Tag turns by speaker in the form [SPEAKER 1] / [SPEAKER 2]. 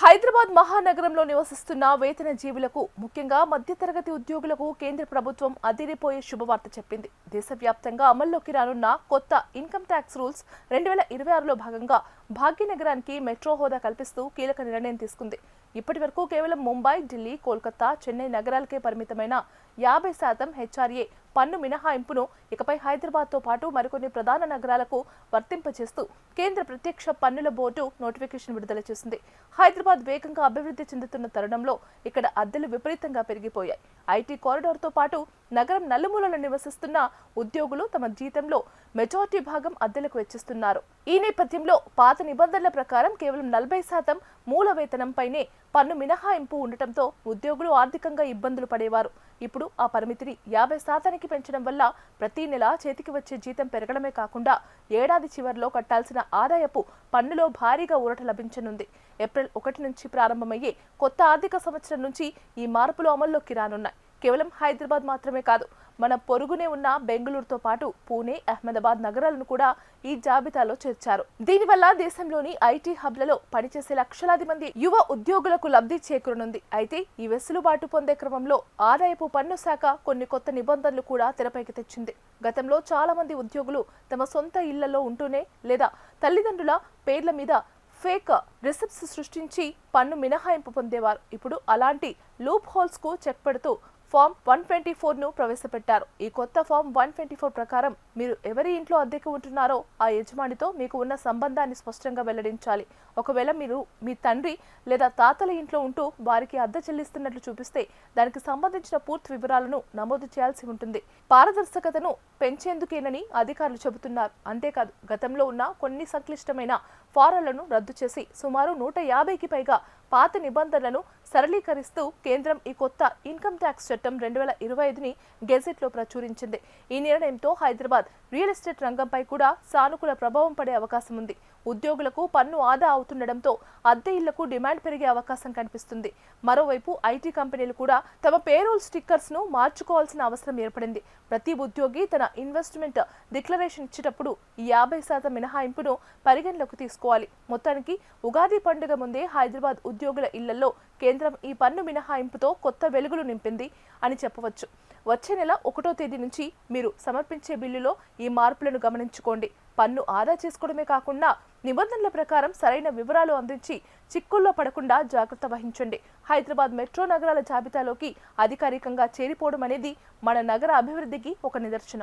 [SPEAKER 1] హైదరాబాద్ మహానగరంలో నివసిస్తున్న వేతన జీవులకు ముఖ్యంగా మధ్యతరగతి ఉద్యోగులకు కేంద్ర ప్రభుత్వం అదిరిపోయే శుభవార్త చెప్పింది. దేశవ్యాప్తంగా అమల్లోకి రానున్న కొత్త ఇన్కమ్ ట్యాక్స్ రూల్స్ 2026లో భాగంగా భాగ్యనగరానికి మెట్రో హోదా కల్పిస్తూ కీలక నిర్ణయం తీసుకుంది. ఇప్పటి వరకు కేవలం ముంబై, ఢిల్లీ, కోల్కతా, చెన్నై నగరాలకే పరిమితమైన 50% హెచ్ఆర్ఏ పన్ను మినహాయింపును ఇకపై హైదరాబాద్తో పాటు మరికొన్ని ప్రధాన నగరాలకు వర్తింపచేస్తూ కేంద్ర ప్రత్యక్ష పన్నుల బోర్డు నోటిఫికేషన్ విడుదల చేసింది. హైదరాబాద్ వేగంగా అభివృద్ధి చెందుతున్న తరుణంలో ఇక్కడ అద్దెలు విపరీతంగా పెరిగిపోయాయి. ఐటీ కారిడార్తో పాటు నగరం నలుమూలలో నివసిస్తున్న ఉద్యోగులు తమ జీతంలో మెజారిటీ భాగం అద్దెలకు వెచ్చిస్తున్నారు. ఈ నేపథ్యంలో పాత నిబంధనల ప్రకారం కేవలం 40% మూల వేతనంపైనే పన్ను మినహాయింపు ఉండటంతో ఉద్యోగులు ఆర్థికంగా ఇబ్బందులు పడేవారు. ఇప్పుడు ఆ పరిమితిని 50%కి పెంచడం వల్ల ప్రతి నెల చేతికి వచ్చే జీతం పెరగడమే కాకుండా ఏడాది చివరిలో కట్టాల్సిన ఆదాయపు పన్నులో భారీగా ఊరట లభించనుంది. ఏప్రిల్ 1 నుంచి ప్రారంభమయ్యే కొత్త ఆర్థిక సంవత్సరం నుంచి ఈ మార్పులు అమల్లోకి రానున్నాయి. కేవలం హైదరాబాద్ మాత్రమే కాదు, మన పొరుగునే ఉన్న బెంగళూరుతో పాటు పూణే, అహ్మదాబాద్ నగరాలను కూడా ఈ జాబితాలో చేర్చారు. దీనివల్ల దేశంలోని ఐటీ హబ్లలో పనిచేసే లక్షలాది మంది యువ ఉద్యోగులకు లబ్ధి చేకూరనుంది. అయితే ఈ వెసులుబాటు పొందే క్రమంలో ఆదాయపు పన్ను శాఖ కొన్ని కొత్త నిబంధనలు కూడా తెరపైకి తెచ్చింది. గతంలో చాలా మంది ఉద్యోగులు తమ సొంత ఇళ్లలో ఉంటూనే లేదా తల్లిదండ్రుల పేర్ల మీద ఫేక్ రిసిప్ట్స్ సృష్టించి పన్ను మినహాయింపు పొందేవారు. ఇప్పుడు అలాంటి లూప్ హోల్స్ కు చెక్ పెడుతూ ఫామ్ 124ను ప్రవేశపెట్టారు. ఈ కొత్త ఫామ్ 124 ప్రకారం మీరు ఎవరి ఇంట్లో అద్దెకు ఉంటున్నారో ఆ యజమానితో మీకు ఉన్న సంబంధాన్ని స్పష్టంగా వెల్లడించాలి. ఒకవేళ మీరు మీ తండ్రి లేదా తాతల ఇంట్లో ఉంటూ వారికి అద్దె చెల్లిస్తున్నట్లు చూపిస్తే దానికి సంబంధించిన పూర్తి వివరాలను నమోదు చేయాల్సి ఉంటుంది. పారదర్శకతను పెంచేందుకేనని అధికారులు చెబుతున్నారు. అంతేకాదు, గతంలో ఉన్న కొన్ని సంక్లిష్టమైన ఫారాలను రద్దు చేసి సుమారు 150కి పైగా పాత నిబంధనలను సరళీకరిస్తూ కేంద్రం ఈ కొత్త ఇన్కమ్ ట్యాక్స్ చట్టం 2025ని గెజెట్లో ప్రచురించింది. ఈ నిర్ణయంతో హైదరాబాద్ రియల్ ఎస్టేట్ రంగంపై కూడా సానుకూల ప్రభావం పడే అవకాశం ఉంది. ఉద్యోగులకు పన్ను ఆదా అవుతుండటంతో అద్దె ఇళ్లకు డిమాండ్ పెరిగే అవకాశం కనిపిస్తుంది. మరోవైపు ఐటీ కంపెనీలు కూడా తమ పేరోల్ స్టిక్కర్స్ ను మార్చుకోవాల్సిన అవసరం ఏర్పడింది. ప్రతి ఉద్యోగి తన ఇన్వెస్ట్మెంట్ డిక్లరేషన్ ఇచ్చేటప్పుడు ఈ 50% మినహాయింపును పరిగణలోకి తీసుకోవాలి. మొత్తానికి ఉగాది పండుగ ముందే హైదరాబాద్ ఉద్యోగుల ఇళ్లలో కేంద్రం ఈ పన్ను మినహాయింపుతో కొత్త వెలుగులు నింపింది అని చెప్పవచ్చు. వచ్చే నెల 1వ తేదీ నుంచి మీరు సమర్పించే బిల్లులో ఈ మార్పులను గమనించుకోండి. పన్ను ఆదా చేసుకోవడమే కాకుండా నిబంధనల ప్రకారం సరైన వివరాలు అందించి చిక్కుల్లో పడకుండా జాగ్రత్త వహించండి. హైదరాబాద్ మెట్రో నగరాల జాబితాలోకి అధికారికంగా చేరిపోవడం అనేది మన నగర అభివృద్ధికి ఒక నిదర్శనం.